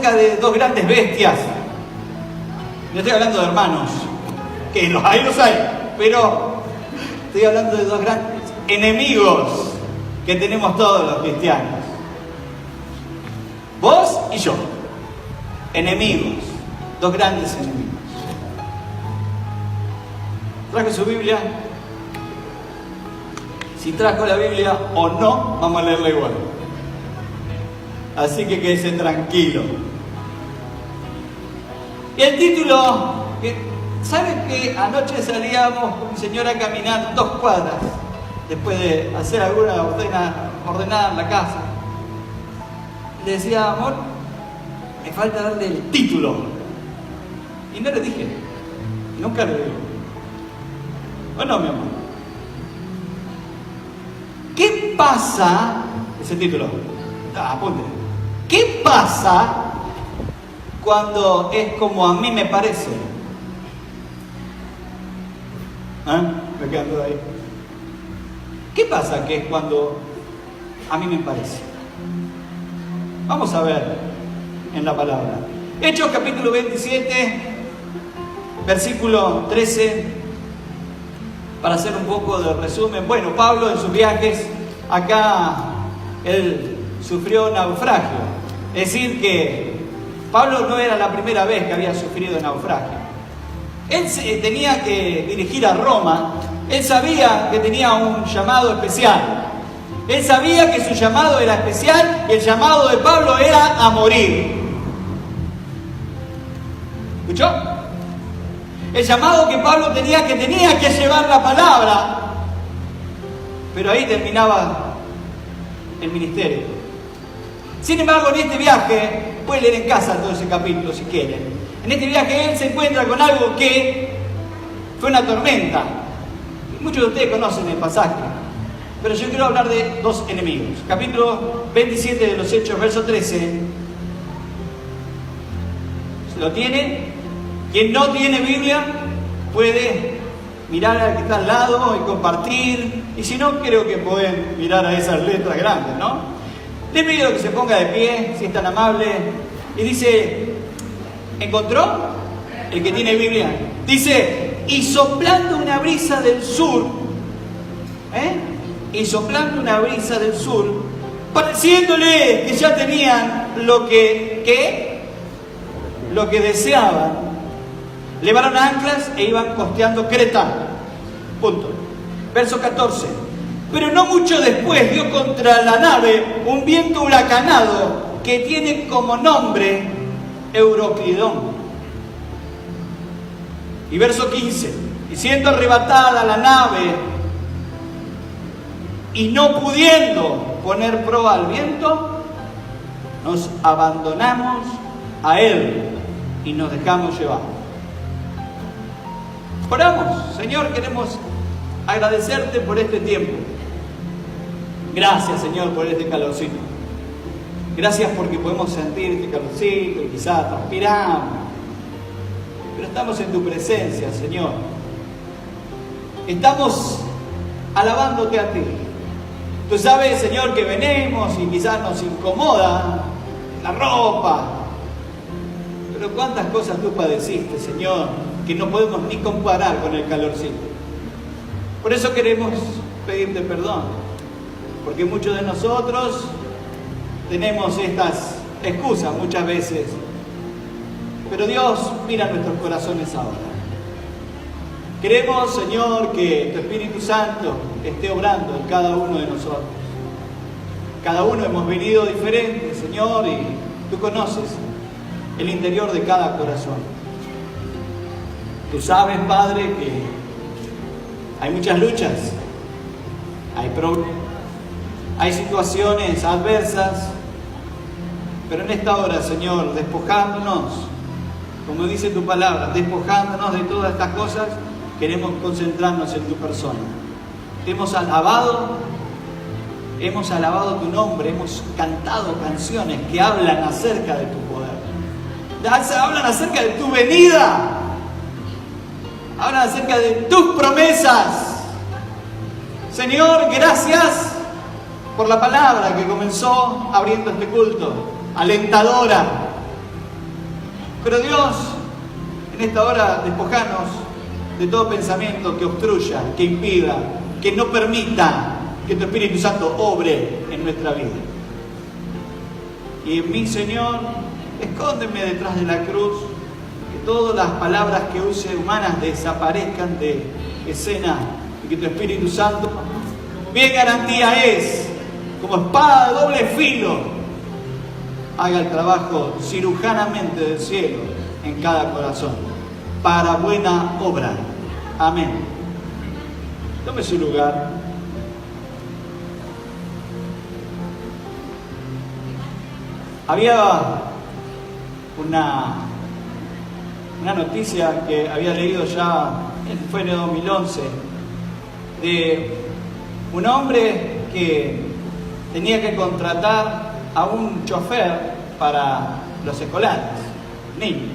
acerca de dos grandes bestias. No estoy hablando de hermanos, que los hay, pero estoy hablando de dos grandes enemigos que tenemos todos los cristianos. Vos y yo, enemigos, dos grandes enemigos. ¿Trajo su Biblia? Si trajo la Biblia o no, vamos a leerla igual. Así que quédese tranquilo. Y el título, ¿saben que anoche salíamos con mi señora caminando 2 cuadras después de hacer alguna ordenada en la casa? Le decía, amor, me falta darle el título. Y no le dije, nunca le digo. ¿O no, mi amor? ¿Qué pasa? Ese título, apunte. ¿Qué pasa cuando es como a mí me parece? Me quedo ahí. ¿Qué pasa que es cuando a mí me parece? Vamos a ver en la palabra. Hechos capítulo 27, versículo 13. Para hacer un poco de resumen, bueno, Pablo en sus viajes, acá él sufrió naufragio. Es decir que Pablo no era la primera vez que había sufrido naufragio. Él tenía que dirigir a Roma, él sabía que tenía un llamado especial. Él sabía que su llamado era especial y el llamado de Pablo era a morir. ¿Escuchó? El llamado que Pablo tenía que llevar la palabra. Pero ahí terminaba el ministerio. Sin embargo, en este viaje, pueden leer en casa todo ese capítulo si quieren. En este viaje él se encuentra con algo que fue una tormenta. Muchos de ustedes conocen el pasaje. Pero yo quiero hablar de 2 enemigos. Capítulo 27 de los Hechos, verso 13. ¿Se lo tiene? Quien no tiene Biblia puede mirar al que está al lado y compartir. Y si no, creo que pueden mirar a esas letras grandes, ¿no? Le pido que se ponga de pie, si es tan amable. Y dice, ¿encontró? El que tiene Biblia. Dice, y soplando una brisa del sur, y soplando una brisa del sur, pareciéndole que ya tenían lo que deseaban, levaron anclas e iban costeando Creta. Punto. Verso 14. Pero no mucho después dio contra la nave un viento huracanado que tiene como nombre Euroclidón. Y verso 15. Y siendo arrebatada la nave y no pudiendo poner proa al viento, nos abandonamos a él y nos dejamos llevar. Oramos. Señor, queremos agradecerte por este tiempo. Gracias, Señor, por este calorcito. Gracias porque podemos sentir este calorcito y quizás transpiramos. Pero estamos en tu presencia, Señor. Estamos alabándote a ti. Tú sabes, Señor, que venimos y quizás nos incomoda la ropa. Pero cuántas cosas tú padeciste, Señor, que no podemos ni comparar con el calorcito. Por eso queremos pedirte perdón, porque muchos de nosotros tenemos estas excusas muchas veces. Pero Dios mira nuestros corazones ahora. Queremos, Señor, que tu Espíritu Santo esté obrando en cada uno de nosotros. Cada uno hemos venido diferente, Señor, y tú conoces el interior de cada corazón. Tú sabes, Padre, que hay muchas luchas, hay problemas, hay situaciones adversas, pero en esta hora, Señor, despojándonos, como dice tu palabra, despojándonos de todas estas cosas, queremos concentrarnos en tu persona. Te hemos alabado tu nombre, hemos cantado canciones que hablan acerca de tu poder, hablan acerca de tu venida, hablan acerca de tus promesas. Señor, gracias por la palabra que comenzó abriendo este culto, alentadora. Pero Dios, en esta hora, despojanos de todo pensamiento que obstruya, que impida, que no permita que tu Espíritu Santo obre en nuestra vida. Y en mí, Señor, escóndeme detrás de la cruz, que todas las palabras que use humanas desaparezcan de escena y que tu Espíritu Santo, bien garantía es, como espada de doble filo, haga el trabajo cirujanamente del cielo en cada corazón, para buena obra. Amén. Tome su lugar. Había una noticia que había leído ya, fue en el 2011, de un hombre que tenía que contratar a un chofer para los escolares, niños.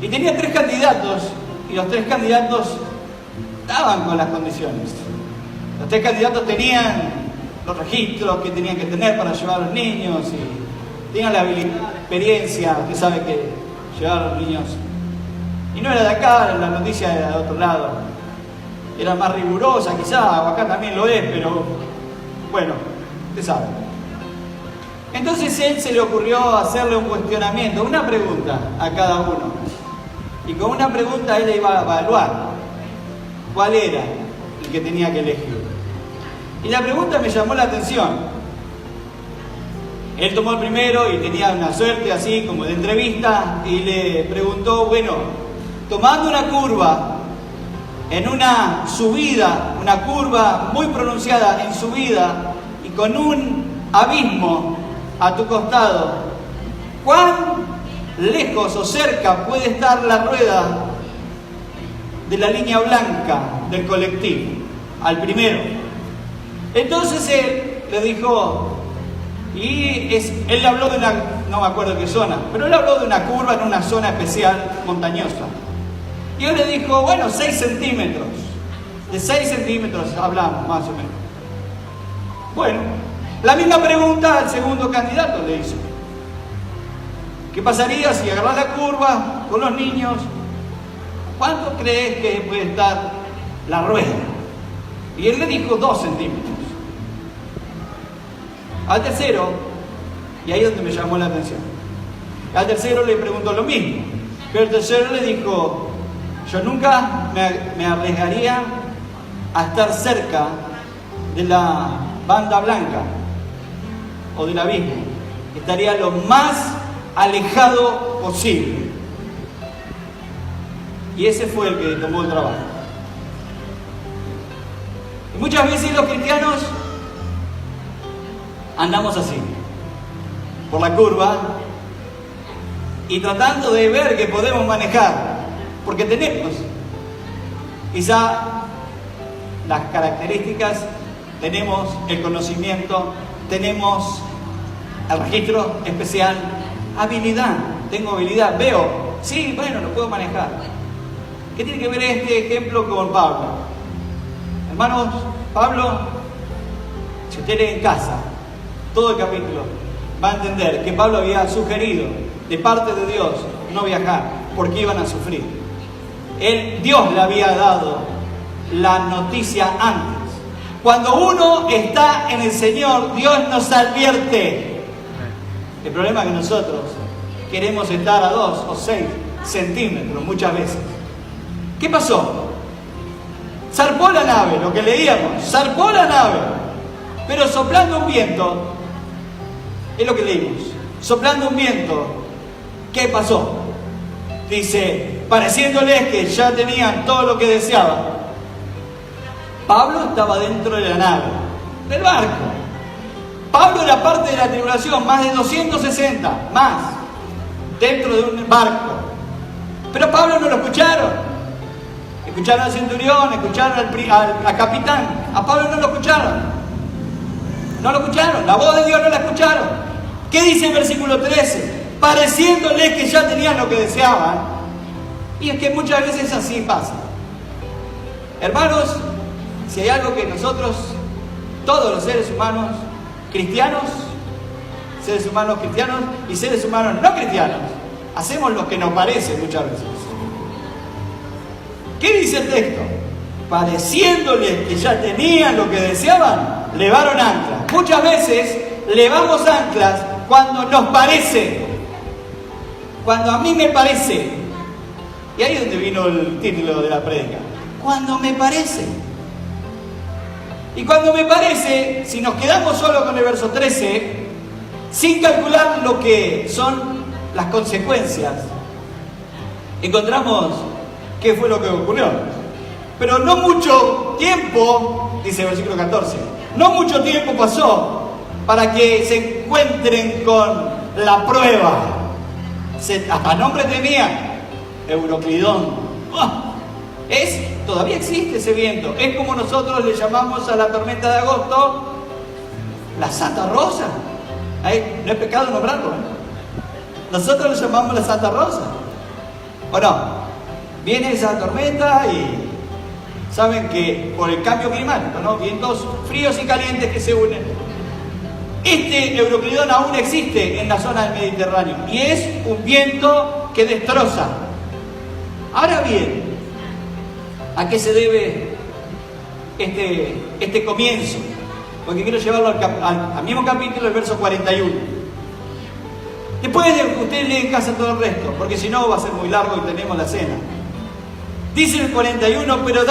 Y tenía 3 candidatos, y los 3 candidatos daban con las condiciones. Los 3 candidatos tenían los registros que tenían que tener para llevar a los niños, y tenían la habilidad, la experiencia. Usted sabe que llevar a los niños, y no era de acá, la noticia era de otro lado, era más rigurosa quizá, o acá también lo es, pero bueno, usted sabe. Entonces él se le ocurrió hacerle un cuestionamiento, una pregunta a cada uno, y con una pregunta él iba a evaluar cuál era el que tenía que elegir. Y la pregunta me llamó la atención. Él tomó el primero y tenía una suerte así como de entrevista, y le preguntó, bueno, tomando una curva, en una subida, una curva muy pronunciada en subida y con un abismo a tu costado, ¿cuán lejos o cerca puede estar la rueda de la línea blanca del colectivo? Al primero. Entonces él le dijo, él le habló de una, no me acuerdo qué zona, pero él habló de una curva en una zona especial montañosa. Y él le dijo, bueno, 6 centímetros. De 6 centímetros hablamos, más o menos. Bueno, la misma pregunta al segundo candidato le hizo. ¿Qué pasaría si agarras la curva con los niños? ¿Cuánto crees que puede estar la rueda? Y él le dijo 2 centímetros. Al tercero, y ahí es donde me llamó la atención, al tercero le preguntó lo mismo, pero el tercero le dijo, yo nunca me arriesgaría a estar cerca de la banda blanca o del abismo, estaría lo más alejado posible. Y ese fue el que tomó el trabajo. Y muchas veces los cristianos andamos así, por la curva, y tratando de ver que podemos manejar, porque tenemos quizá las características, tenemos el conocimiento, tenemos el registro especial, habilidad, tengo habilidad, veo, sí, bueno, lo puedo manejar. ¿Qué tiene que ver este ejemplo con Pablo? Hermanos, Pablo, si usted lee en casa todo el capítulo, va a entender que Pablo había sugerido de parte de Dios no viajar porque iban a sufrir. Dios le había dado la noticia antes. Cuando uno está en el Señor, Dios nos advierte. El problema es que nosotros queremos estar a 2 o 6 centímetros muchas veces. ¿Qué pasó? Zarpó la nave, lo que leíamos, zarpó la nave, pero soplando un viento, es lo que leímos, soplando un viento, ¿qué pasó? Dice, pareciéndoles que ya tenían todo lo que deseaban. Pablo estaba dentro de la nave, del barco. Pablo era parte de la tribulación, más de 260, más, dentro de un barco. Pero a Pablo no lo escucharon. Escucharon al centurión, escucharon al capitán. A Pablo no lo escucharon. No lo escucharon, la voz de Dios no la escucharon. ¿Qué dice el versículo 13? Pareciéndoles que ya tenían lo que deseaban. Y es que muchas veces así pasa. Hermanos, si hay algo que nosotros, todos los seres humanos, cristianos, seres humanos cristianos y seres humanos no cristianos. Hacemos lo que nos parece muchas veces. ¿Qué dice el texto? Pareciéndoles que ya tenían lo que deseaban, levaron anclas. Muchas veces levamos anclas cuando nos parece, cuando a mí me parece. Y ahí es donde vino el título de la prédica. Cuando me parece. Y cuando me parece, si nos quedamos solo con el verso 13, sin calcular lo que son las consecuencias, encontramos qué fue lo que ocurrió. Pero no mucho tiempo, dice el versículo 14, no mucho tiempo pasó para que se encuentren con la prueba. Hasta nombre tenía, Euroclidón. Todavía existe ese viento. Es como nosotros le llamamos a la tormenta de agosto la Santa Rosa. No es pecado nombrarlo. Nosotros le llamamos la Santa Rosa. Bueno, viene esa tormenta y saben que por el cambio climático, ¿no? Vientos fríos y calientes que se unen. Este Euroclidón aún existe en la zona del Mediterráneo y es un viento que destroza. Ahora bien, ¿a qué se debe este comienzo? Porque quiero llevarlo al mismo capítulo, el verso 41. Después de que ustedes leen en casa todo el resto, porque si no va a ser muy largo y tenemos la cena. Dice el 41, pero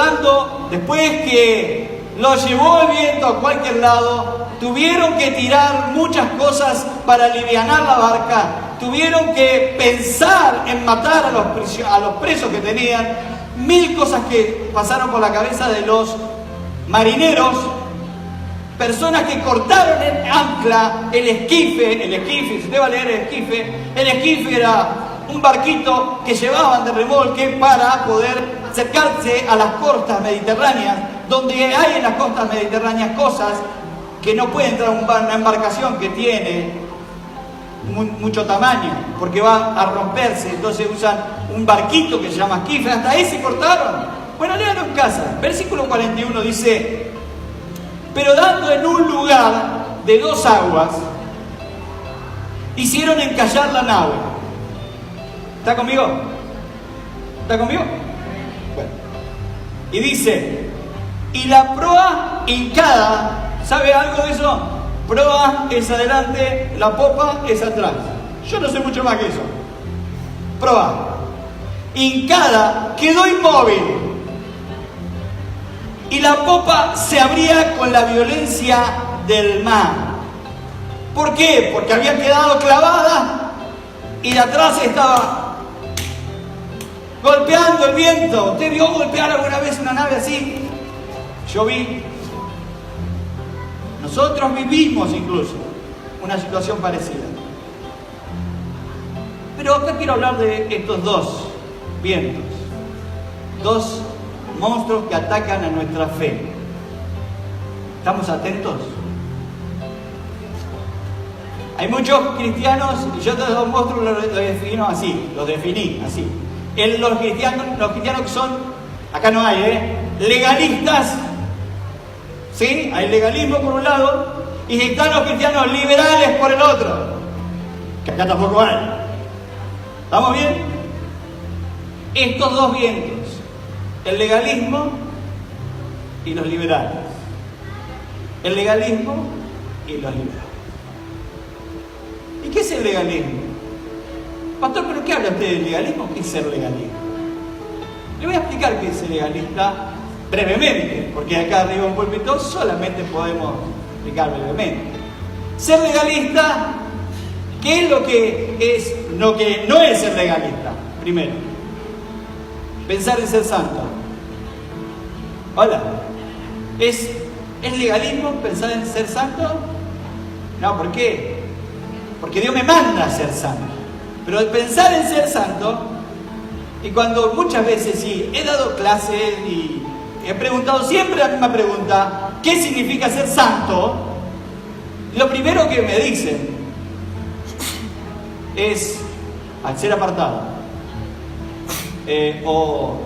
después que lo llevó el viento a cualquier lado, tuvieron que tirar muchas cosas para alivianar la barca, tuvieron que pensar en matar a los presos que tenían, 1000 cosas que pasaron por la cabeza de los marineros, personas que cortaron en ancla el esquife, si usted va a leer el esquife era un barquito que llevaban de remolque para poder acercarse a las costas mediterráneas, donde hay en las costas mediterráneas cosas que no puede entrar una embarcación que tiene mucho tamaño, porque va a romperse, entonces usan un barquito que se llama esquife, hasta ahí se cortaron. Bueno, léanlo en casa. Versículo 41 dice, pero dando en un lugar de 2 aguas, hicieron encallar la nave. ¿Está conmigo? ¿Está conmigo? Bueno. Y dice, y la proa hincada, ¿sabe algo de eso? Proa es adelante, la popa es atrás. Yo no sé mucho más que eso. Proa hincada quedó inmóvil y la popa se abría con la violencia del mar. ¿Por qué? Porque había quedado clavada y de atrás estaba golpeando el viento. ¿Usted vio golpear alguna vez una nave así? Yo vi. Nosotros vivimos incluso una situación parecida. Pero acá quiero hablar de estos 2 vientos, 2 monstruos que atacan a nuestra fe. ¿Estamos atentos? Hay muchos cristianos, y yo estos 2 monstruos los definí así. Los cristianos que son, acá no hay, legalistas. ¿Sí? Hay legalismo por un lado y están los cristianos liberales por el otro, que acá tampoco hay. ¿Estamos bien? Estos 2 vientos, el legalismo y los liberales. El legalismo y los liberales. ¿Y qué es el legalismo? Pastor, ¿pero qué habla usted del legalismo? ¿Qué es ser legalista? Le voy a explicar qué es el legalista brevemente, porque acá arriba en un púlpito solamente podemos explicar brevemente. Ser legalista, ¿qué es lo que no es ser legalista? Primero, pensar en ser santo. Hola, ¿es legalismo pensar en ser santo? No, ¿por qué? Porque Dios me manda a ser santo. Pero pensar en ser santo, y cuando muchas veces sí, he dado clases y he preguntado siempre la misma pregunta, ¿qué significa ser santo? Lo primero que me dicen es al ser apartado, o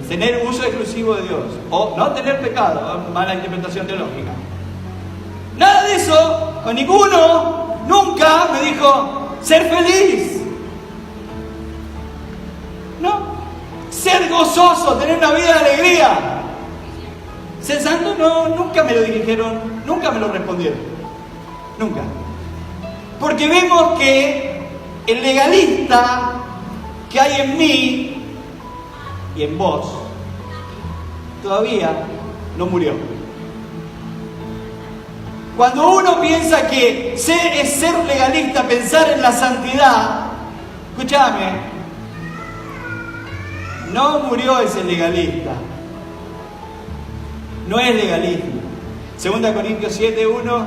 tener uso exclusivo de Dios, o no tener pecado, mala interpretación teológica. Nada de eso, con ninguno nunca me dijo ser feliz. No, ser gozoso, tener una vida de alegría. Ser santo no, nunca me lo dirigieron, nunca me lo respondieron. Nunca. Porque vemos que el legalista que hay en mí y en vos todavía no murió. Cuando uno piensa que es ser legalista, pensar en la santidad, escúchame, no murió ese legalista. No es legalismo. 2 Corintios 7:1.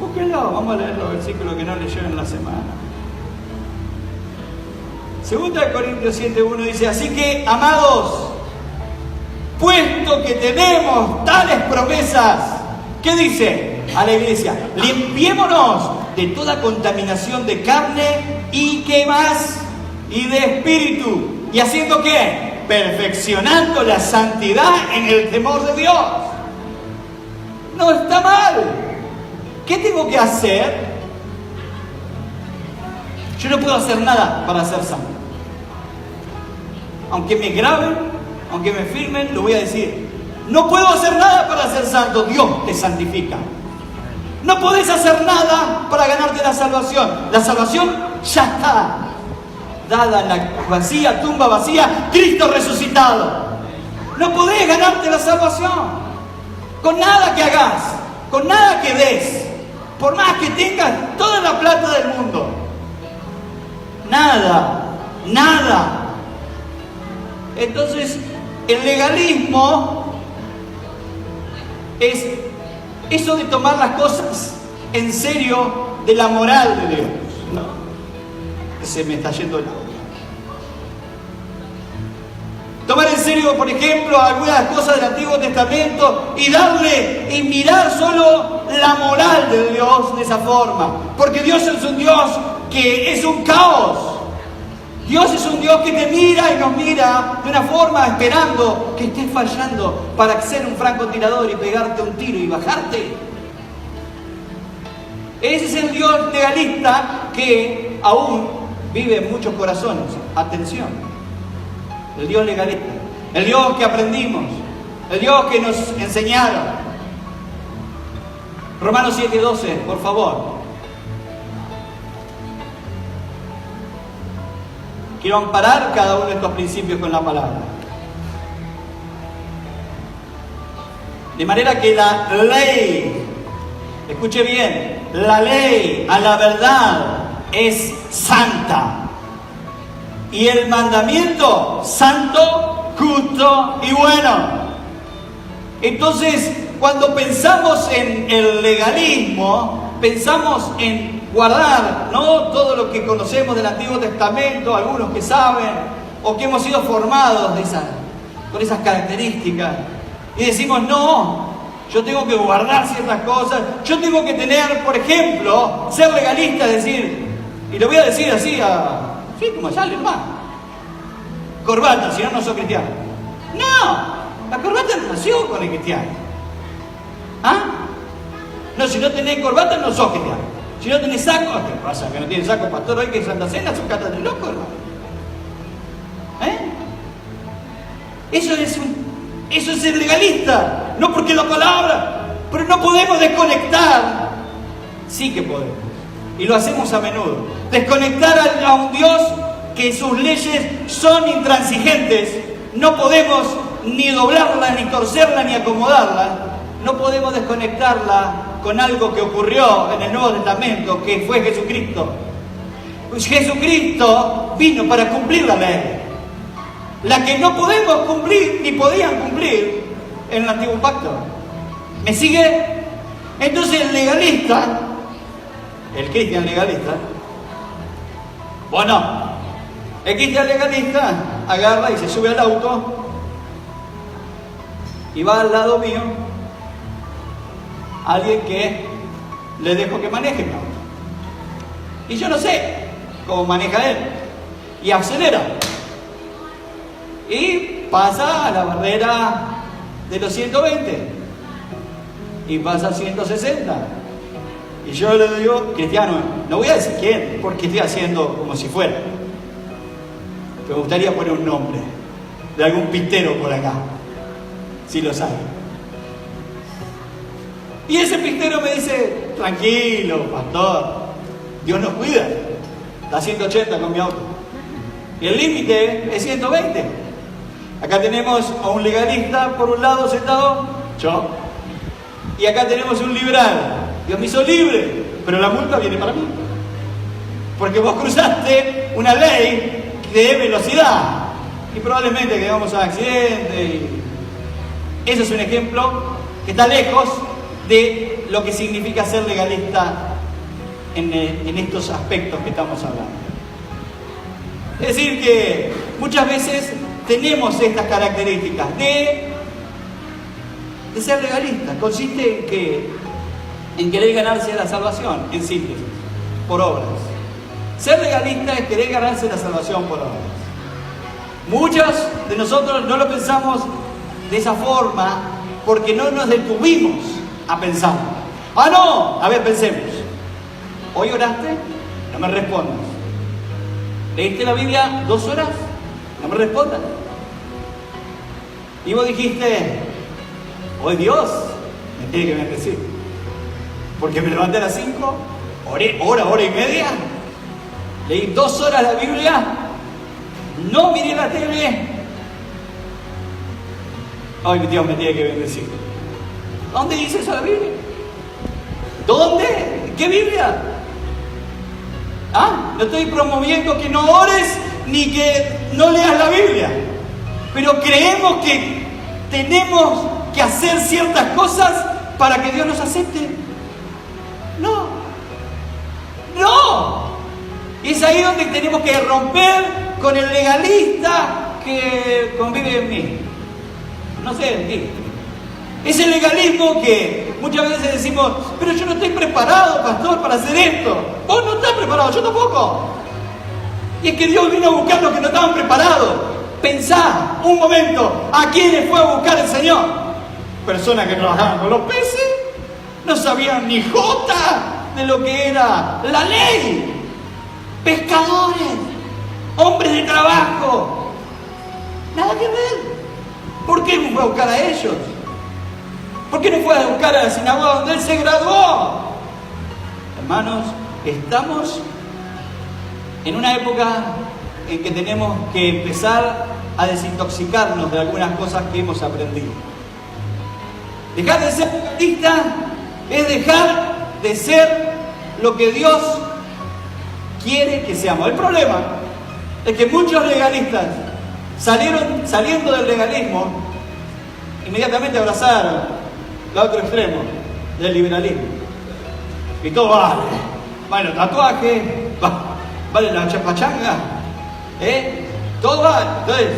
Búsquenlo, vamos a leer los versículos que no leyeron en la semana. 2 Corintios 7:1 dice: así que, amados, puesto que tenemos tales promesas, ¿qué dice a la iglesia? Limpiémonos de toda contaminación de carne y ¿qué más? Y de espíritu. ¿Y haciendo qué? Perfeccionando la santidad en el temor de Dios. No está mal. ¿Qué tengo que hacer? Yo no puedo hacer nada para ser santo. Aunque me graben, aunque me firmen, lo voy a decir. No puedo hacer nada para ser santo. Dios te santifica. No podés hacer nada para ganarte la salvación. La salvación ya está dada en la vacía, tumba vacía, Cristo resucitado. No podés ganarte la salvación con nada que hagas, con nada que des, por más que tengas toda la plata del mundo. Nada, nada. Entonces, el legalismo es eso de tomar las cosas en serio de la moral de Dios. No. Se me está yendo el audio. Tomar en serio, por ejemplo, algunas cosas del Antiguo Testamento y mirar solo la moral de Dios de esa forma. Porque Dios es un Dios que es un caos. Dios es un Dios que te mira y nos mira de una forma esperando que estés fallando para ser un francotirador y pegarte un tiro y bajarte. Ese es el Dios legalista que aún vive en muchos corazones. Atención. El Dios legalista. El Dios que aprendimos. El Dios que nos enseñaron. Romanos 7:12, por favor. Quiero amparar cada uno de estos principios con la palabra. De manera que la ley, escuche bien, la ley a la verdad es santa. Y el mandamiento, santo, justo y bueno. Entonces, cuando pensamos en el legalismo, pensamos en guardar, ¿no?, todo lo que conocemos del Antiguo Testamento, algunos que saben, o que hemos sido formados con esas características. Y decimos, no, yo tengo que guardar ciertas cosas, yo tengo que tener, por ejemplo, ser legalista, decir, y lo voy a decir así, sí, como sale, hermano, corbata, si no, no soy cristiano. No, la corbata no nació con el cristiano. ¿Ah? No, si no tenés corbata no sos cristiano. Si no tenés saco, ¿qué pasa? ¿Que no tienes saco, pastor? Hoy que es Santa Cena, son catas de loco, hermano. Eso es ser legalista, no porque la palabra, pero no podemos desconectar. Sí que podemos, y lo hacemos a menudo. Desconectar a un Dios que sus leyes son intransigentes. No podemos ni doblarla, ni torcerla, ni acomodarla. No podemos desconectarla con algo que ocurrió en el Nuevo Testamento, que fue Jesucristo. Pues Jesucristo vino para cumplir la ley, la que no podemos cumplir ni podían cumplir en el Antiguo Pacto. ¿Me sigue? Entonces el legalista, el cristiano legalista, bueno, el cristiano legalista agarra y se sube al auto y va al lado mío alguien que le dejo que maneje el auto. Y yo no sé cómo maneja él. Y acelera. Y pasa a la barrera de los 120. Y pasa a 160. Y yo le digo, cristiano, no voy a decir quién, porque estoy haciendo como si fuera. Pero me gustaría poner un nombre de algún pistero por acá, si lo sabe. Y ese pistero me dice, tranquilo, pastor, Dios nos cuida. Está a 180 con mi auto. Y el límite es 120. Acá tenemos a un legalista por un lado sentado, yo. Y acá tenemos un liberal. Dios me hizo libre, pero la multa viene para mí. Porque vos cruzaste una ley de velocidad. Y probablemente quedamos a accidente. Y eso es un ejemplo que está lejos de lo que significa ser legalista en estos aspectos que estamos hablando. Es decir, que muchas veces tenemos estas características de ser legalistas. Consiste en querer ganarse la salvación, en síntesis, por obras. Ser legalista es querer ganarse la salvación por obras. Muchos de nosotros no lo pensamos de esa forma porque no nos detuvimos a pensar. ¡Ah, no! A ver, pensemos. ¿Hoy oraste? No me respondas. ¿Leíste la Biblia 2 horas? No me respondas. Y vos dijiste, hoy Dios me tiene que bendecir. Porque me levanté a las 5, oré hora y media, leí 2 horas la Biblia, no miré la tele. Hoy Dios me tiene que bendecir. ¿Dónde dice eso la Biblia? ¿Dónde? ¿Qué Biblia? No estoy promoviendo que no ores ni que no leas la Biblia, pero creemos que tenemos que hacer ciertas cosas para que Dios nos acepte. No. Es ahí donde tenemos que romper con el legalista que convive en mí. No sé, en ti. Ese legalismo que muchas veces decimos, pero yo no estoy preparado, pastor, para hacer esto. Vos no estás preparado, yo tampoco. Y es que Dios vino a buscar los que no estaban preparados. Pensá un momento, ¿a quiénes fue a buscar el Señor? Personas que trabajaban con los peces, no sabían ni jota de lo que era la ley. Pescadores, hombres de trabajo. Nada que ver. ¿Por qué no fue a buscar a ellos? ¿Por qué no fue a buscar a la sinagoga donde él se graduó? Hermanos, estamos en una época en que tenemos que empezar a desintoxicarnos de algunas cosas que hemos aprendido. Dejar de ser legalista es dejar de ser lo que Dios quiere que seamos. El problema es que muchos legalistas saliendo del legalismo, inmediatamente abrazaron el otro extremo del liberalismo. Y todo vale. Vale los tatuajes, vale la pachanga, todo vale. Entonces,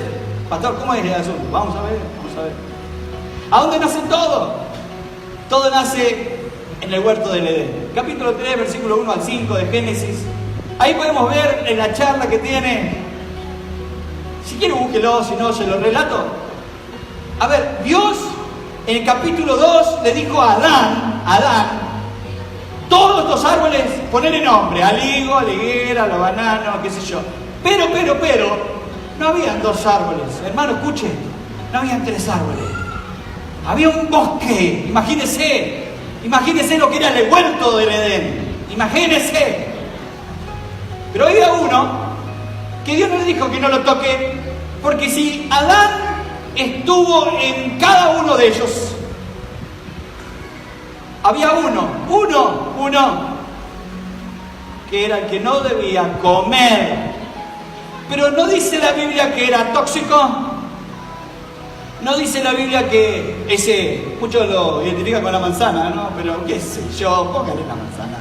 pastor, ¿cómo es el asunto? Vamos a ver. ¿A dónde nace todo? Todo nace en el huerto del Edén. Capítulo 3, versículo 1 al 5 de Génesis. Ahí podemos ver en la charla que tiene. Si quieren búsquelo, si no se lo relato. A ver, Dios en el capítulo 2 le dijo a Adán, todos estos árboles, ponele nombre, al higo, a la higuera, a la banana, qué sé yo. Pero, no habían 2 árboles. Hermano, escuche, no habían 3 árboles. Había un bosque, imagínese lo que era el huerto del Edén. Imagínese. Pero había uno que Dios no le dijo que no lo toque, porque si Adán estuvo en cada uno de ellos, había uno que era el que no debía comer. Pero no dice la Biblia que era tóxico. No dice la Biblia que muchos lo identifican con la manzana, ¿no? Pero qué sé yo, póngale la manzana,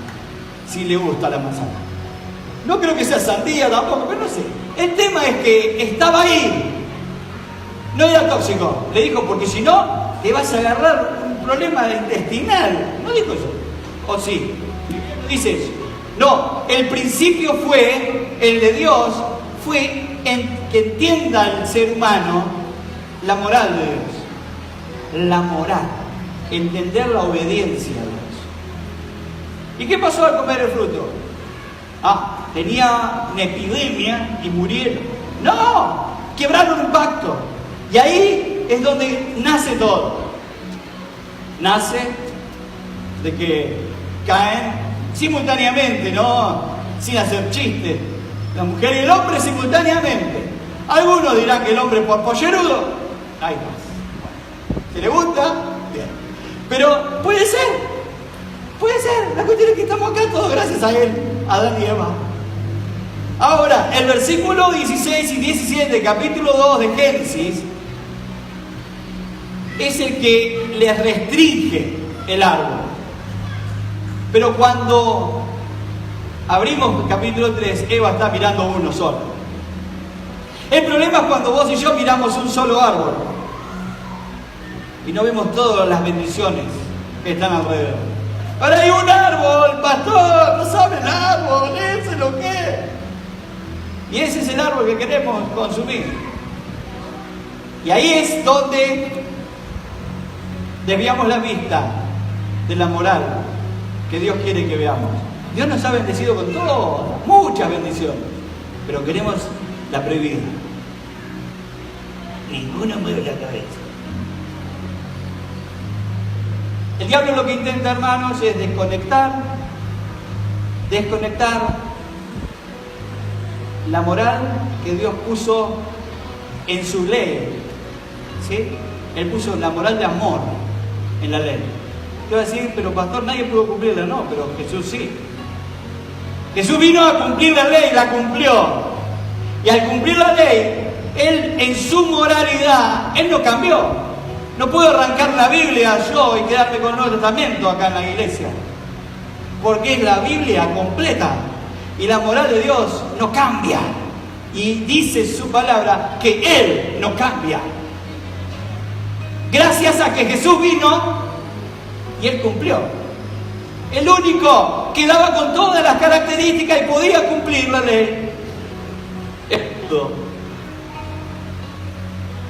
si le gusta la manzana. No creo que sea sandía tampoco, pero no sé. El tema es que estaba ahí. No era tóxico. Le dijo, porque si no, te vas a agarrar un problema intestinal. No dijo eso. ¿O sí? Dice eso. No, el principio fue, el de Dios, fue que entienda el ser humano la moral de Dios. La moral. Entender la obediencia a Dios. ¿Y qué pasó al comer el fruto? Tenía una epidemia y murieron. ¡No! Quebraron un pacto. Y ahí es donde nace todo. Nace de que caen simultáneamente, ¿no? Sin hacer chistes. La mujer y el hombre simultáneamente. Algunos dirán que el hombre por pollerudo. Ahí más. Si le gusta, bien. Pero puede ser. Puede ser. La cuestión es que estamos acá todos gracias a él, Adán y Eva. Ahora, el versículo 16 y 17, capítulo 2 de Génesis, es el que les restringe el árbol. Pero cuando abrimos el capítulo 3, Eva está mirando uno solo. El problema es cuando vos y yo miramos un solo árbol y no vemos todas las bendiciones que están alrededor. Ahora hay un árbol, pastor, no sabe el árbol, ese es lo que es. Y ese es el árbol que queremos consumir. Y ahí es donde desviamos la vista de la moral que Dios quiere que veamos. Dios nos ha bendecido con todas, muchas bendiciones, pero queremos la prohibida. Ninguno mueve la cabeza. El diablo lo que intenta, hermanos, es desconectar la moral que Dios puso en su ley. ¿Sí? Él puso la moral de amor en la ley. Te va a decir, pero pastor, nadie pudo cumplirla. No, pero Jesús sí. Jesús vino a cumplir la ley, la cumplió. Y al cumplir la ley, Él en su moralidad, Él no cambió. No puedo arrancar la Biblia yo y quedarme con el Nuevo Testamento acá en la iglesia. Porque es la Biblia completa. Y la moral de Dios no cambia. Y dice su palabra que Él no cambia. Gracias a que Jesús vino y Él cumplió. El único que daba con todas las características y podía cumplir la ley. Esto.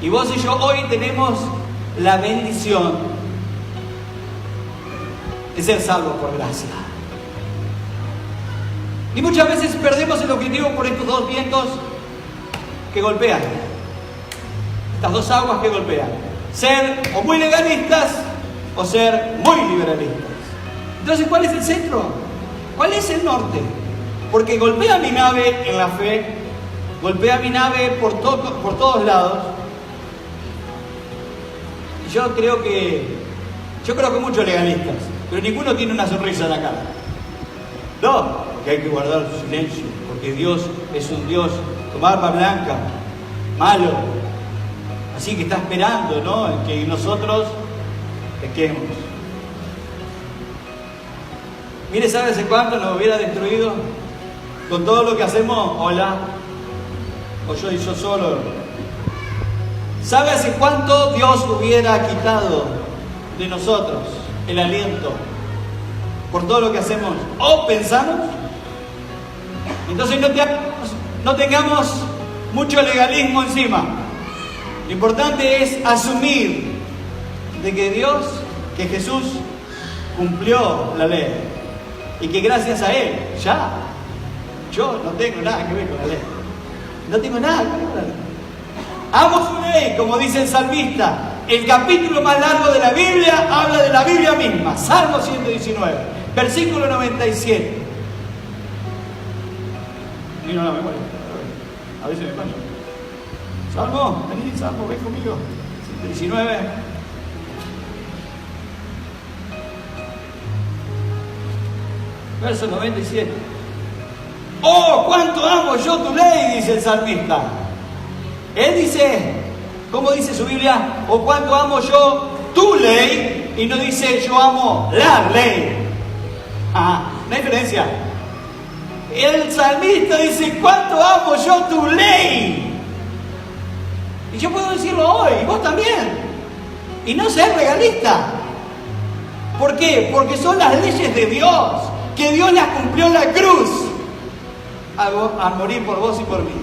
Y vos y yo hoy tenemos la bendición de ser salvos por gracia. Y muchas veces perdemos el objetivo por estos dos vientos que golpean. Estas dos aguas que golpean. Ser o muy legalistas o ser muy liberalistas. Entonces, ¿cuál es el centro? ¿Cuál es el norte? Porque golpea mi nave en la fe, golpea mi nave por todos lados. Y yo creo que muchos legalistas, pero ninguno tiene una sonrisa en la cara. No, que hay que guardar su silencio, porque Dios es un Dios con barba blanca, malo. Así que está esperando, ¿no?, en que nosotros pequemos. Mire, ¿sabe hace cuánto nos hubiera destruido? Con todo lo que hacemos, hola, o yo y yo solo. ¿Sabe hace cuánto Dios hubiera quitado de nosotros el aliento por todo lo que hacemos o pensamos? Entonces no tengamos mucho legalismo encima. Lo importante es asumir de que Jesús cumplió la ley y que gracias a Él, yo no tengo nada que ver con la ley. No tengo nada que ver con la ley. Amo su ley, como dice el salmista. El capítulo más largo de la Biblia habla de la Biblia misma. Salmo 119, versículo 97. Mira la memoria. A ver si me pasa. Salmo, vení, Salmo, ven conmigo. 119. Verso 97. ¡Oh, cuánto amo yo tu ley!, dice el salmista. Él dice, ¿cómo dice su Biblia? ¡Oh, cuánto amo yo tu ley! Y no dice, yo amo la ley. No hay diferencia. El salmista dice, ¿cuánto amo yo tu ley? Y yo puedo decirlo hoy, y vos también. Y no ser legalista. ¿Por qué? Porque son las leyes de Dios, que Dios las cumplió en la cruz al morir por vos y por mí.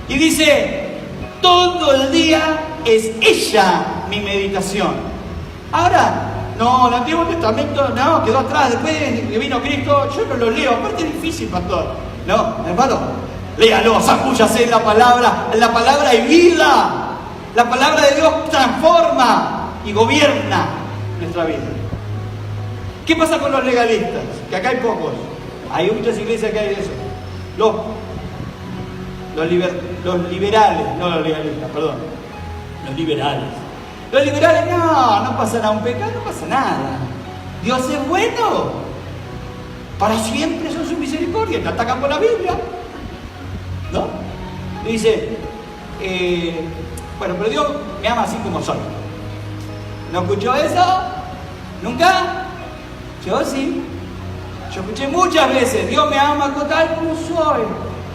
Y dice, todo el día es ella mi meditación. Ahora, No, el Antiguo Testamento no, quedó atrás, después que vino Cristo, yo no lo leo, aparte es difícil, pastor. No, hermano, léalo, sacúyase la palabra hay vida. La palabra de Dios transforma y gobierna nuestra vida. ¿Qué pasa con los legalistas? Que acá hay pocos. Hay muchas iglesias que hay de eso. Los liberales, no los legalistas, perdón. Los liberales. Los liberales, no pasa nada, un pecado, no pasa nada. Dios es bueno. Para siempre son su misericordia. Te atacan por la Biblia. ¿No? Dice, bueno, pero Dios me ama así como soy. ¿No escuchó eso? ¿Nunca? Yo sí. Yo escuché muchas veces, Dios me ama tal como soy.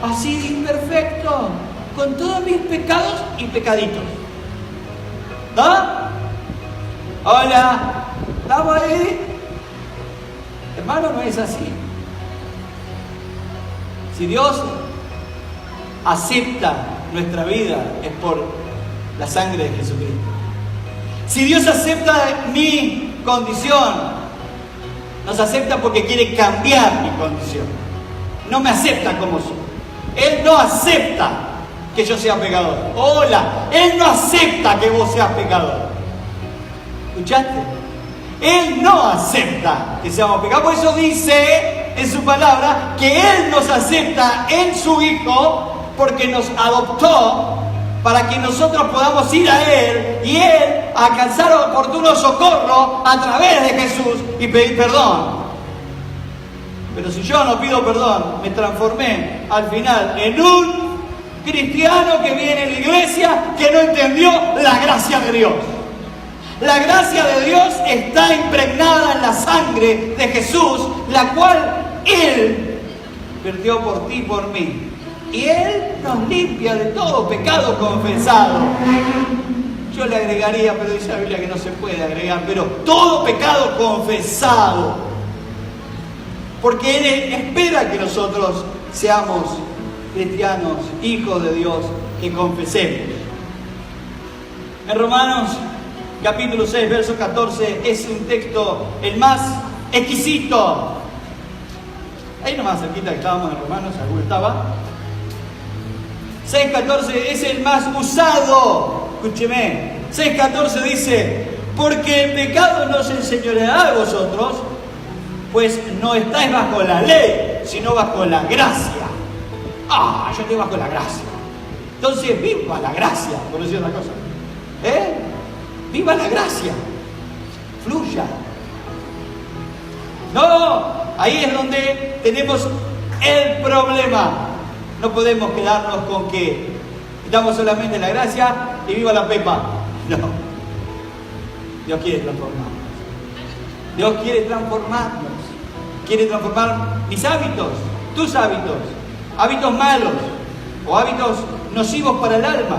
Así de imperfecto. Con todos mis pecados y pecaditos. ¿No? Hola, ¿estamos ahí? Hermano, no es así. Si Dios acepta nuestra vida es por la sangre de Jesucristo. Si Dios acepta mi condición, nos acepta porque quiere cambiar mi condición. No me acepta como soy. Él no acepta que yo sea pecador. Hola, Él no acepta que vos seas pecador. ¿Escuchaste? Él no acepta que seamos pecadores. Por eso dice en su palabra que Él nos acepta en su Hijo porque nos adoptó para que nosotros podamos ir a Él y Él alcanzar oportuno socorro a través de Jesús y pedir perdón. Pero si yo no pido perdón, me transformé al final en un cristiano que viene a la iglesia que no entendió la gracia de Dios. La gracia de Dios está impregnada en la sangre de Jesús, la cual Él vertió por ti y por mí. Y Él nos limpia de todo pecado confesado. Yo le agregaría, pero dice la Biblia que no se puede agregar, pero todo pecado confesado. Porque Él espera que nosotros seamos cristianos, hijos de Dios, que confesemos. En Romanos capítulo 6, verso 14, es un texto el más exquisito. Ahí nomás cerquita que estábamos en Romanos, alguno estaba. 6.14 es el más usado. Escúcheme. 6.14 dice: porque el pecado no se enseñoreará de vosotros, pues no estáis bajo la ley, sino bajo la gracia. Yo estoy bajo la gracia. Entonces, viva la gracia, por decir otra cosa. Viva la gracia. Fluya. No, ahí es donde tenemos el problema. No podemos quedarnos con que estamos solamente en la gracia y viva la pepa. No. Dios quiere transformarnos. Dios quiere transformarnos. Quiere transformar mis hábitos, tus hábitos, hábitos malos o hábitos nocivos para el alma.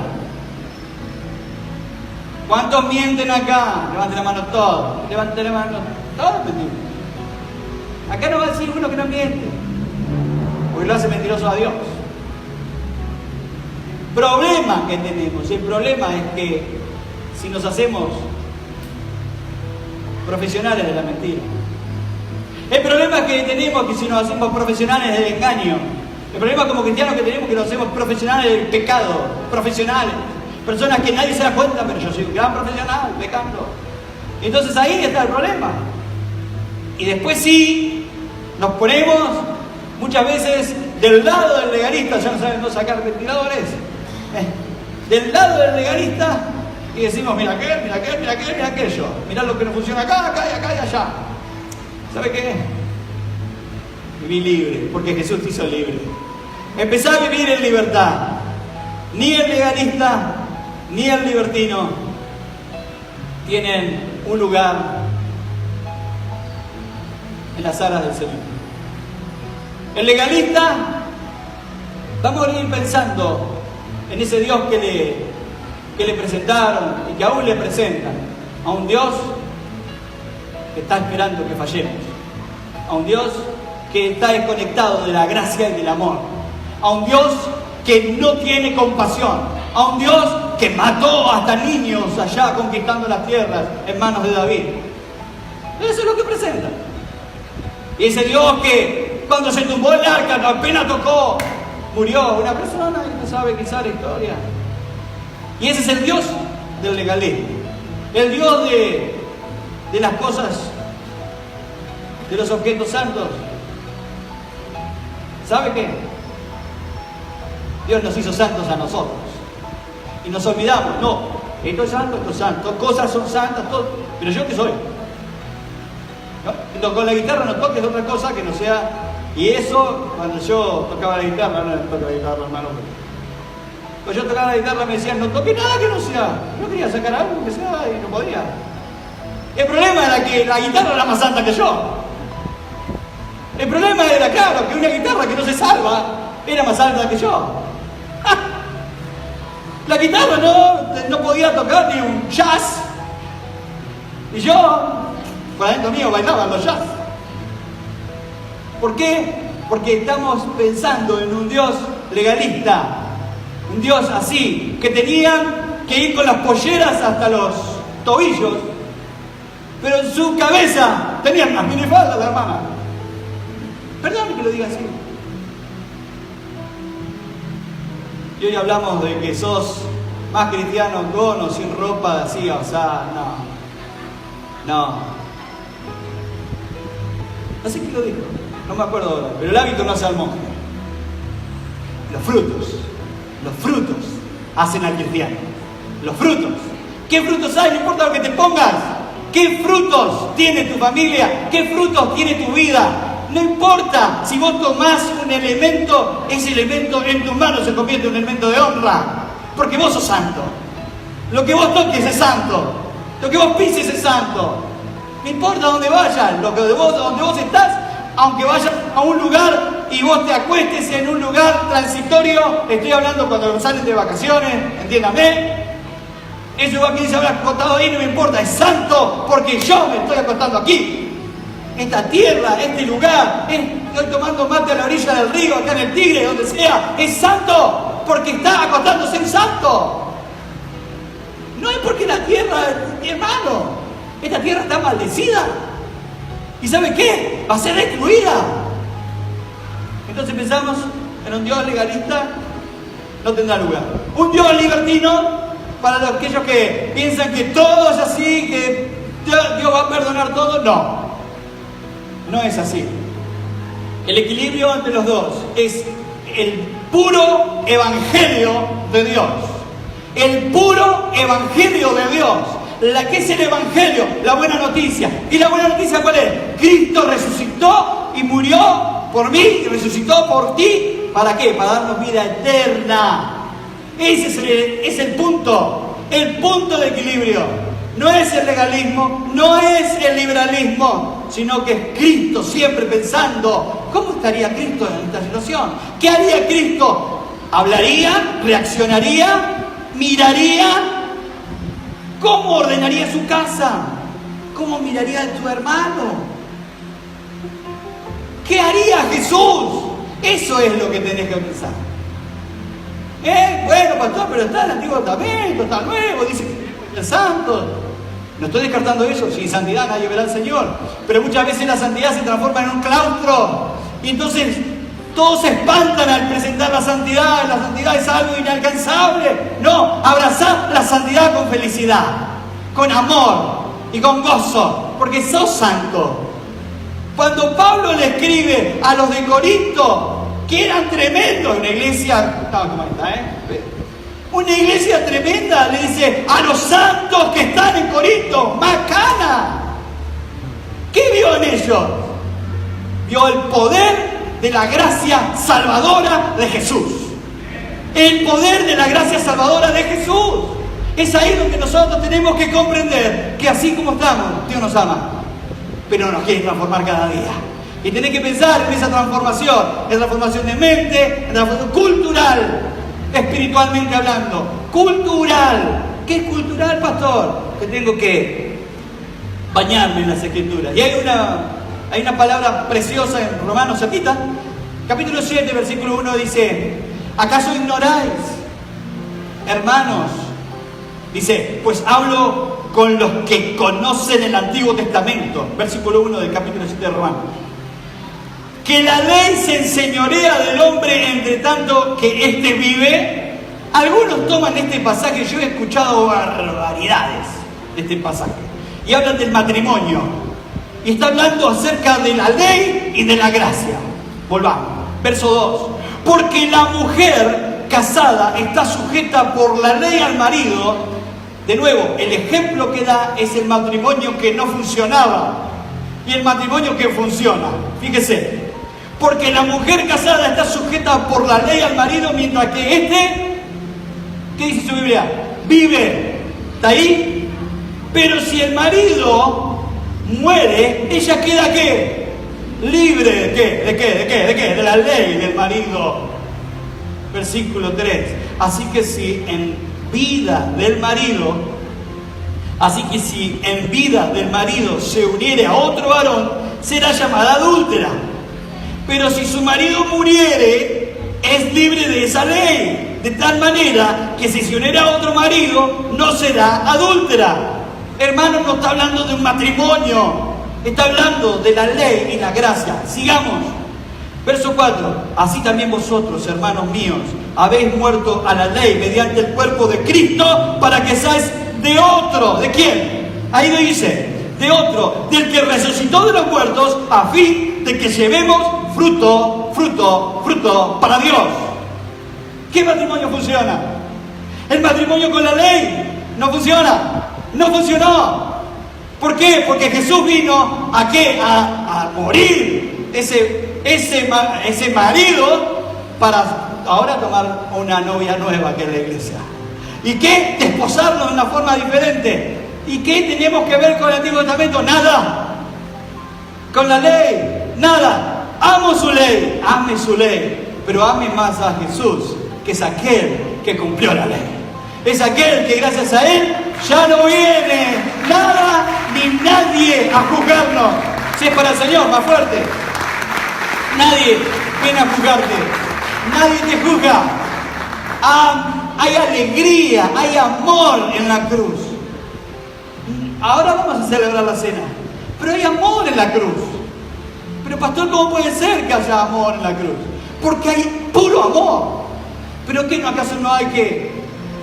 ¿Cuántos mienten acá? Levanten la mano todos. Levanten la mano todos. Acá no va a decir uno que no miente, porque lo hace mentiroso a Dios. Problema que tenemos. El problema es que si nos hacemos profesionales de la mentira. El problema que tenemos es que si nos hacemos profesionales del engaño. El problema como cristianos que tenemos es que nos hacemos profesionales del pecado. Profesionales. Personas que nadie se da cuenta, pero yo soy un gran profesional pecando. Entonces ahí está el problema. Y después sí, nos ponemos muchas veces del lado del legalista. Ya no saben no sacar ventiladores. Del lado del legalista y decimos: mira aquel, mira aquel, mira aquel, mira aquello. Mirá lo que no funciona acá, acá y acá y allá. ¿Sabe qué? Viví libre, porque Jesús te hizo libre. Empezá a vivir en libertad. Ni el legalista ni el libertino tienen un lugar en las alas del Señor. El legalista va a morir pensando en ese Dios que le presentaron y que aún le presentan. A un Dios que está esperando que fallemos. A un Dios que está desconectado de la gracia y del amor. A un Dios que no tiene compasión. A un Dios que mató hasta niños allá conquistando las tierras en manos de David. Eso es lo que presenta. Y ese Dios que cuando se tumbó el arca, apenas tocó, murió una persona y no sabe quizá la historia. Y ese es el Dios del legalismo. El Dios de las cosas, de los objetos santos. ¿Sabe qué? Dios nos hizo santos a nosotros. Y nos olvidamos, no, esto es santo, cosas son santas, todo. Pero yo qué soy. ¿No? Con la guitarra no toques otra cosa que no sea. Y eso, cuando yo tocaba la guitarra, no toco la guitarra, hermano. Cuando yo tocaba la guitarra me decían, no toque nada que no sea. Yo quería sacar algo que sea y no podía. El problema era que la guitarra era más santa que yo. El problema era, claro, que una guitarra que no se salva era más alta que yo. La guitarra no podía tocar ni un jazz. Y yo, por adentro mío, bailaba los jazz. ¿Por qué? Porque estamos pensando en un Dios legalista. Un Dios así, que tenían que ir con las polleras hasta los tobillos. Pero en su cabeza tenían las minifaldas, la hermana. Perdón que lo diga así. Y hoy hablamos de que sos más cristiano con o sin ropa así, o sea, no. No sé quién lo dijo, no me acuerdo ahora, pero el hábito no hace al monje. Los frutos hacen al cristiano. Los frutos. ¿Qué frutos hay? No importa lo que te pongas. ¿Qué frutos tiene tu familia? ¿Qué frutos tiene tu vida? No importa si vos tomás un elemento, ese elemento en tus manos se convierte en un elemento de honra, porque vos sos santo. Lo que vos toques es santo. Lo que vos pises es santo. No importa dónde vayas, donde vos estás, aunque vayas a un lugar y vos te acuestes en un lugar transitorio, estoy hablando cuando salen de vacaciones, entiéndame. Ese lugar que se habrá acostado ahí no me importa, es santo porque yo me estoy acostando aquí. Esta tierra, este lugar, estoy tomando mate a la orilla del río, acá en el Tigre, donde sea, es santo porque está acostándose en santo. No es porque la tierra, mi hermano, esta tierra está maldecida. ¿Y sabe qué? Va a ser destruida. Entonces pensamos en un Dios legalista, no tendrá lugar. Un Dios libertino, para aquellos que piensan que todo es así, que Dios va a perdonar todo, no es así. El equilibrio entre los dos es el puro evangelio de Dios. El puro evangelio de Dios. ¿Qué es el evangelio? La buena noticia. ¿Y la buena noticia cuál es? Cristo resucitó y murió por mí y resucitó por ti. ¿Para qué? Para darnos vida eterna. Ese es el punto de equilibrio. No es el legalismo, no es el liberalismo, sino que es Cristo siempre pensando, ¿cómo estaría Cristo en esta situación? ¿Qué haría Cristo? ¿Hablaría? ¿Reaccionaría? ¿Miraría? ¿Cómo ordenaría su casa? ¿Cómo miraría a tu hermano? ¿Qué haría Jesús? Eso es lo que tenés que pensar. Bueno, pastor, pero está el Antiguo Testamento, está el Nuevo, dice que el Santo. No estoy descartando eso, sin santidad nadie verá al Señor. Pero muchas veces la santidad se transforma en un claustro. Y entonces todos se espantan al presentar la santidad. La santidad es algo inalcanzable. No, abrazad la santidad con felicidad, con amor y con gozo, porque sos santo. Cuando Pablo le escribe a los de Corinto, que eran tremendos, una iglesia, estaba como esta, una iglesia tremenda, le dice a los santos que están en Corinto, macana. ¿Qué vio en ellos? Vio el poder de la gracia salvadora de Jesús. El poder de la gracia salvadora de Jesús. Es ahí donde nosotros tenemos que comprender que así como estamos, Dios nos ama, pero nos quiere transformar cada día. Y tenés que pensar en esa transformación, en transformación de mente, en transformación cultural, espiritualmente hablando. Cultural. ¿Qué es cultural, pastor? Que tengo que bañarme en las Escrituras. Y hay una palabra preciosa en Romanos, cerquita, capítulo 7, versículo 1, dice: ¿acaso ignoráis, hermanos? Dice, pues hablo con los que conocen el Antiguo Testamento, versículo 1 del capítulo 7 de Romanos. Que la ley se enseñorea del hombre entre tanto que éste vive. Algunos toman este pasaje, yo he escuchado barbaridades de este pasaje, y hablan del matrimonio, y está hablando acerca de la ley y de la gracia. Volvamos, verso 2. Porque la mujer casada está sujeta por la ley al marido. De nuevo, el ejemplo que da es el matrimonio que no funcionaba y el matrimonio que funciona. Fíjese, porque la mujer casada está sujeta por la ley al marido, mientras que este, ¿qué dice su Biblia? Vive. ¿Está ahí? Pero si el marido muere, ella queda ¿qué? Libre ¿de qué? ¿De qué? ¿De qué? ¿De qué? De la ley del marido. Versículo 3. Así que si en vida del marido, se uniere a otro varón, será llamada adúltera. Pero si su marido muriere, es libre de esa ley, de tal manera que si se uniere a otro marido, no será adúltera. Hermano, no está hablando de un matrimonio, está hablando de la ley y la gracia. Sigamos. Verso 4. Así también vosotros, hermanos míos, habéis muerto a la ley mediante el cuerpo de Cristo, para que seáis de otro. ¿De quién? Ahí lo dice. De otro, del que resucitó de los muertos, a fin de que llevemos fruto para Dios. ¿Qué matrimonio funciona? El matrimonio con la ley no funciona. No funcionó. ¿Por qué? Porque Jesús vino ¿a qué? A morir ese marido para ahora tomar una novia nueva, que es la iglesia. ¿Y qué? Desposarnos de una forma diferente. ¿Y qué tenemos que ver con el Antiguo Testamento? Nada. Con la ley, nada. Amo su ley, ame su ley, pero ame más a Jesús, que es aquel que cumplió la ley. Es aquel que gracias a él ya no viene nada ni nadie a juzgarnos. Si es para el Señor, más fuerte. Nadie viene a juzgarte. Nadie te juzga. Hay alegría, hay amor en la cruz. Ahora vamos a celebrar la cena, pero hay amor en la cruz. Pero pastor, ¿cómo puede ser que haya amor en la cruz? Porque hay puro amor. ¿Pero qué no? ¿Acaso no hay que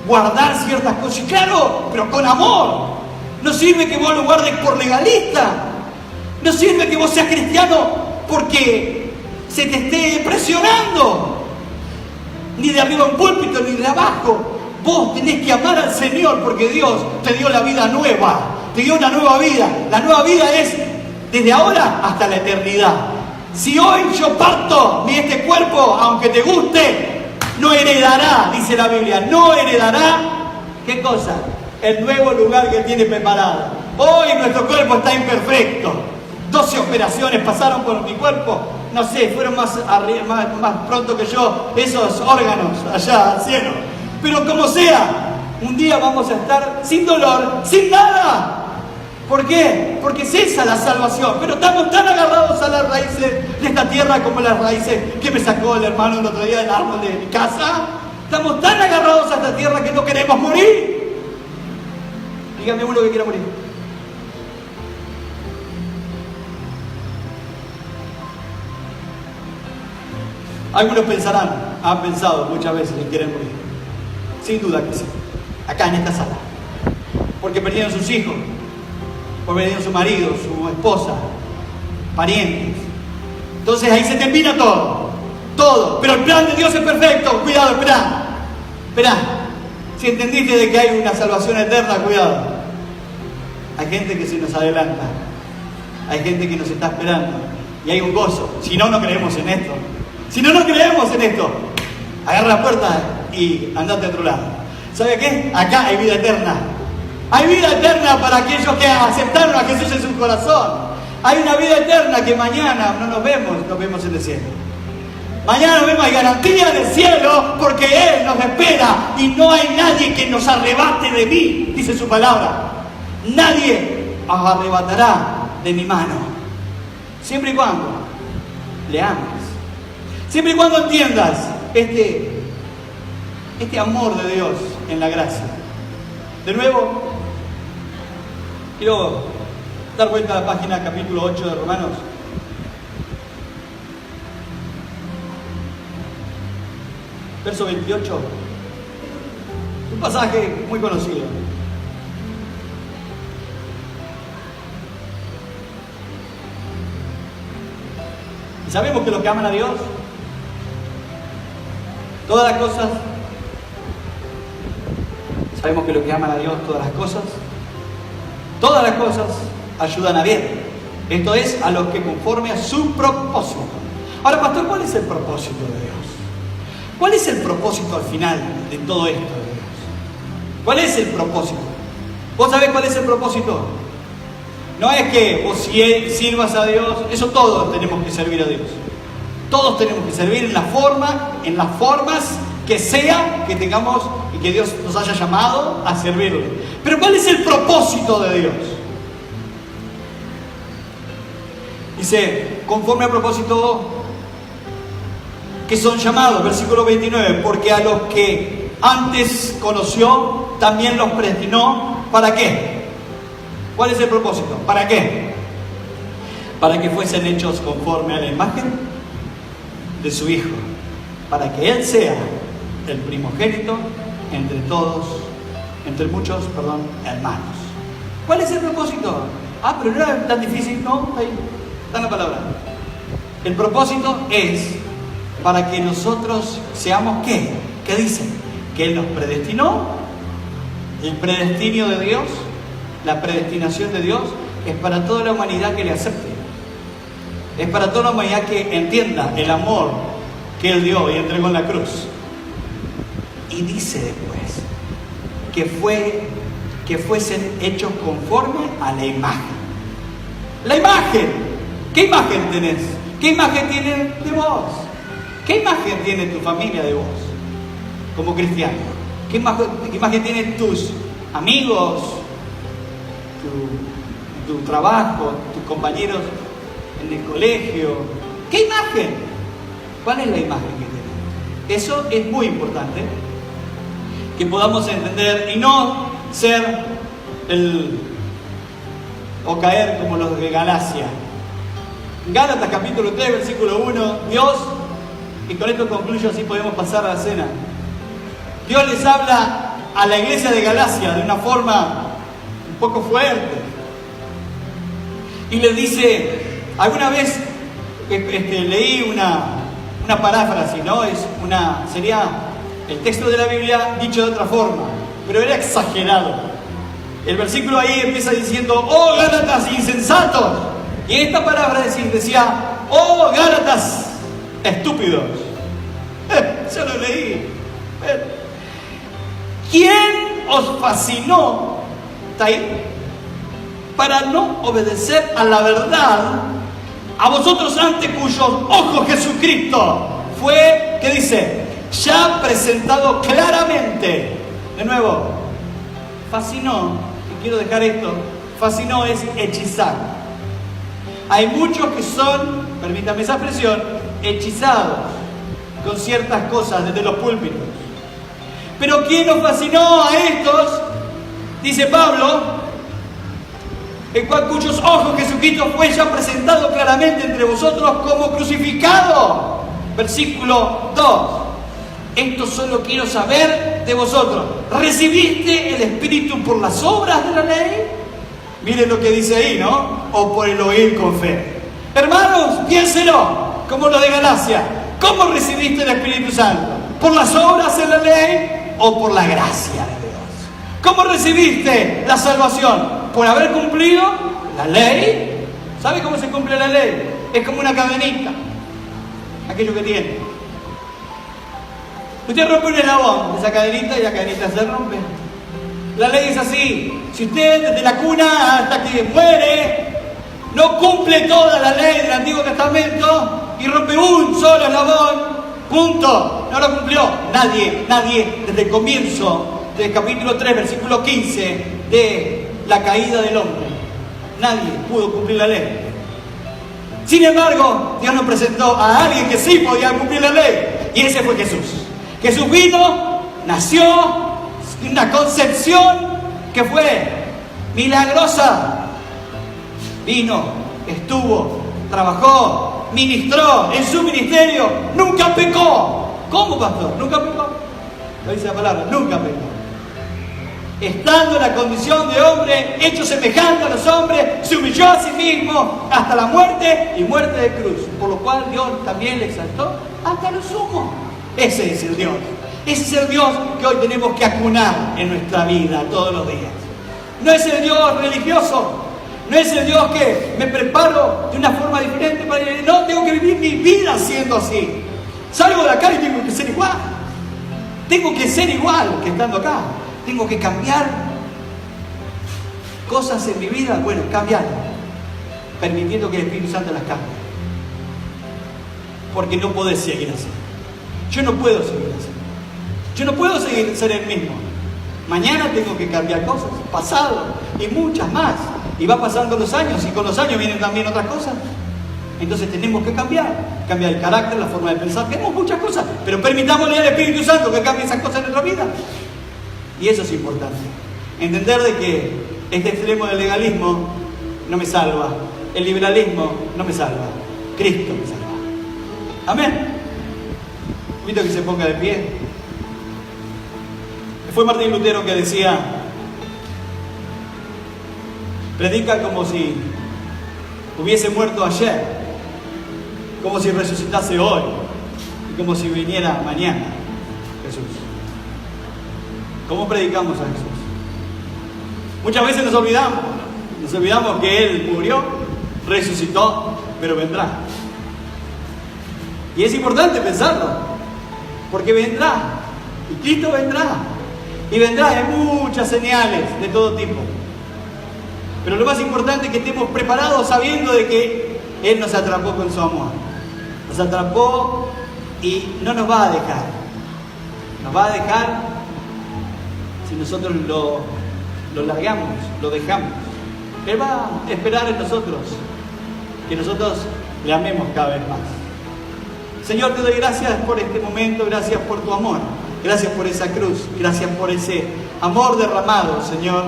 guardar ciertas cosas? Claro, pero con amor. No sirve que vos lo guardes por legalista. No sirve que vos seas cristiano porque se te esté presionando. Ni de arriba un púlpito, ni de abajo. Vos tenés que amar al Señor porque Dios te dio la vida nueva. Te dio una nueva vida. La nueva vida es desde ahora hasta la eternidad. Si hoy yo parto de este cuerpo, aunque te guste, no heredará, dice la Biblia, no heredará, ¿qué cosa? El nuevo lugar que tiene preparado. Hoy nuestro cuerpo está imperfecto. 12 operaciones pasaron por mi cuerpo. No sé, fueron más pronto que yo esos órganos allá al cielo. Pero como sea, un día vamos a estar sin dolor, sin nada. ¿Por qué? Porque es esa la salvación. Pero estamos tan agarrados a las raíces de esta tierra como las raíces que me sacó el hermano el otro día del árbol de mi casa. Estamos tan agarrados a esta tierra que no queremos morir. Dígame uno que quiera morir. Algunos pensarán, han pensado muchas veces en querer morir. Sin duda que sí. Acá en esta sala. Porque perdieron sus hijos. Porque perdieron su marido, su esposa, parientes. Entonces ahí se termina todo. Todo. Pero el plan de Dios es perfecto. Cuidado, esperá. Si entendiste de que hay una salvación eterna, cuidado. Hay gente que se nos adelanta. Hay gente que nos está esperando. Y hay un gozo. Si no, no creemos en esto. Si no, no creemos en esto. Agarra la puerta y andate a otro lado. ¿Sabe qué? Acá hay vida eterna. Hay vida eterna para aquellos que aceptaron a Jesús en su corazón. Hay una vida eterna que mañana no nos vemos en el cielo. Mañana nos vemos, hay garantía del cielo porque Él nos espera y no hay nadie que nos arrebate de mí, dice su palabra. Nadie os arrebatará de mi mano. Siempre y cuando le ames. Siempre y cuando entiendas este amor de Dios en la gracia. De nuevo, quiero dar vuelta a la página capítulo 8 de Romanos. Verso 28. Un pasaje muy conocido. Y sabemos que los que aman a Dios, todas las cosas, sabemos que los que aman a Dios, todas las cosas ayudan a bien. Esto es, a los que conforme a su propósito. Ahora, pastor, ¿cuál es el propósito de Dios? ¿Cuál es el propósito al final de todo esto de Dios? ¿Cuál es el propósito? ¿Vos sabés cuál es el propósito? No es que vos sirvas a Dios, eso todos tenemos que servir a Dios. Todos tenemos que servir en las formas que sea que tengamos y que Dios nos haya llamado a servirle. Pero ¿cuál es el propósito de Dios? Dice, conforme al propósito que son llamados, versículo 29, porque a los que antes conoció, también los predestinó. ¿Para qué? ¿Cuál es el propósito? ¿Para qué? Para que fuesen hechos conforme a la imagen de su Hijo, para que Él sea el primogénito entre muchos hermanos. ¿Cuál es el propósito? Pero no era tan difícil, ¿no? Ahí está la palabra. El propósito es para que nosotros seamos ¿qué? ¿Qué dice? Que Él nos predestinó. El predestinio de Dios, la predestinación de Dios, es para toda la humanidad que le acepte. Es para toda la humanidad que entienda el amor que Él dio y entregó en la cruz. Y dice después que fuesen hechos conforme a la imagen. La imagen. ¿Qué imagen tenés? ¿Qué imagen tiene de vos? ¿Qué imagen tiene tu familia de vos como cristiano? ¿Qué imagen tienen tus amigos, tu trabajo, tus compañeros en el colegio? ¿Qué imagen? ¿Cuál es la imagen que tenés? Eso es muy importante que podamos entender y no ser o caer como los de Galacia. Gálatas capítulo 3, versículo 1, Dios, y con esto concluyo, así podemos pasar a la cena. Dios les habla a la iglesia de Galacia de una forma un poco fuerte. Y les dice, alguna vez leí una paráfrasis, ¿no? Sería el texto de la Biblia dicho de otra forma, pero era exagerado. El versículo ahí empieza diciendo, oh Gálatas insensatos. Y en esta palabra decía, oh Gálatas estúpidos. Yo lo leí. ¿Quién os fascinó? ¿Está ahí? Para no obedecer a la verdad, a vosotros ante cuyos ojos Jesucristo fue, ¿qué dice? Ya presentado claramente. De nuevo, fascinó, y quiero dejar esto, fascinó es hechizar. Hay muchos que son, permítame esa expresión, hechizados con ciertas cosas desde los púlpitos. Pero ¿quién nos fascinó a estos? Dice Pablo, en cual cuyos ojos Jesucristo fue ya presentado claramente entre vosotros como crucificado. Versículo 2. Esto solo quiero saber de vosotros. ¿Recibiste el Espíritu por las obras de la ley? Miren lo que dice ahí, ¿no? O por el oír con fe. Hermanos, piénselo, como lo de Galacia. ¿Cómo recibiste el Espíritu Santo? ¿Por las obras de la ley o por la gracia de Dios? ¿Cómo recibiste la salvación? ¿Por haber cumplido la ley? ¿Sabe cómo se cumple la ley? Es como una cadenita. Aquello que tiene. Usted rompe un eslabón de esa cadenita y la cadenita se rompe. La ley es así. Si usted desde la cuna hasta que muere no cumple toda la ley del Antiguo Testamento y rompe un solo eslabón, punto, no lo cumplió. Nadie desde el comienzo del capítulo 3, versículo 15 de la caída del hombre, nadie pudo cumplir la ley. Sin embargo, Dios nos presentó a alguien que sí podía cumplir la ley, y ese fue Jesús. Jesús vino, nació, una concepción que fue milagrosa. Vino, estuvo, trabajó, ministró en su ministerio, nunca pecó. ¿Cómo, pastor? ¿Nunca pecó? Lo dice la palabra, nunca pecó. Estando en la condición de hombre, hecho semejante a los hombres, se humilló a sí mismo hasta la muerte y muerte de cruz, por lo cual Dios también le exaltó hasta lo sumo. Ese es el Dios. Ese es el Dios que hoy tenemos que acunar en nuestra vida todos los días. No es el Dios religioso, no es el Dios que me preparo de una forma diferente para ir. No, tengo que vivir mi vida siendo así. Salgo de acá y tengo que ser igual. Tengo que ser igual que estando acá. Tengo que cambiar cosas en mi vida. Bueno, cambiar, permitiendo que el Espíritu Santo las cambie. Porque no podés seguir así. Yo no puedo seguir así. Yo no puedo seguir ser el mismo. Mañana tengo que cambiar cosas, pasado y muchas más. Y va pasando los años y con los años vienen también otras cosas. Entonces tenemos que cambiar el carácter, la forma de pensar. Queremos muchas cosas, pero permitámosle al Espíritu Santo que cambie esas cosas en nuestra vida. Y eso es importante. Entender de que este extremo del legalismo no me salva. El liberalismo no me salva. Cristo me salva. Amén. Invito a que se ponga de pie. Fue Martín Lutero que decía: predica como si hubiese muerto ayer, como si resucitase hoy y como si viniera mañana Jesús. ¿Cómo predicamos a Jesús? Muchas veces nos olvidamos que Él murió, resucitó, pero vendrá. Y es importante pensarlo, porque vendrá, y Cristo vendrá, y vendrá en muchas señales de todo tipo. Pero lo más importante es que estemos preparados sabiendo de que Él nos atrapó con su amor. Nos atrapó y no nos va a dejar. Nos va a dejar si nosotros lo largamos, lo dejamos. Él va a esperar en nosotros que nosotros le amemos cada vez más. Señor, te doy gracias por este momento, gracias por tu amor, gracias por esa cruz, gracias por ese amor derramado, Señor.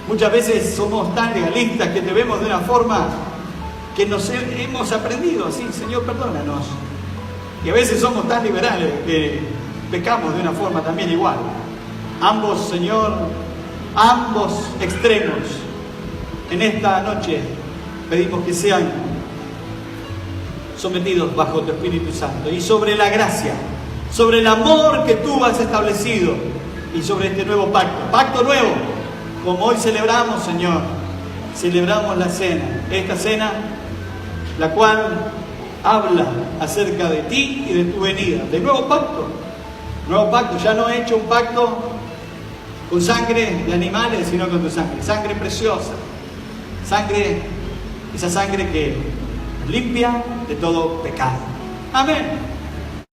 Muchas veces somos tan legalistas que te vemos de una forma que nos hemos aprendido así. Señor, perdónanos. Y a veces somos tan liberales que pecamos de una forma también igual. Ambos, Señor, ambos extremos en esta noche pedimos que sean sometidos bajo tu Espíritu Santo y sobre la gracia, sobre el amor que tú has establecido y sobre este nuevo pacto nuevo. Como hoy celebramos, Señor, celebramos la cena, esta cena, la cual habla acerca de ti y de tu venida, de nuevo pacto, ya no he hecho un pacto con sangre de animales, sino con tu sangre preciosa, esa sangre que limpia de todo pecado. Amén.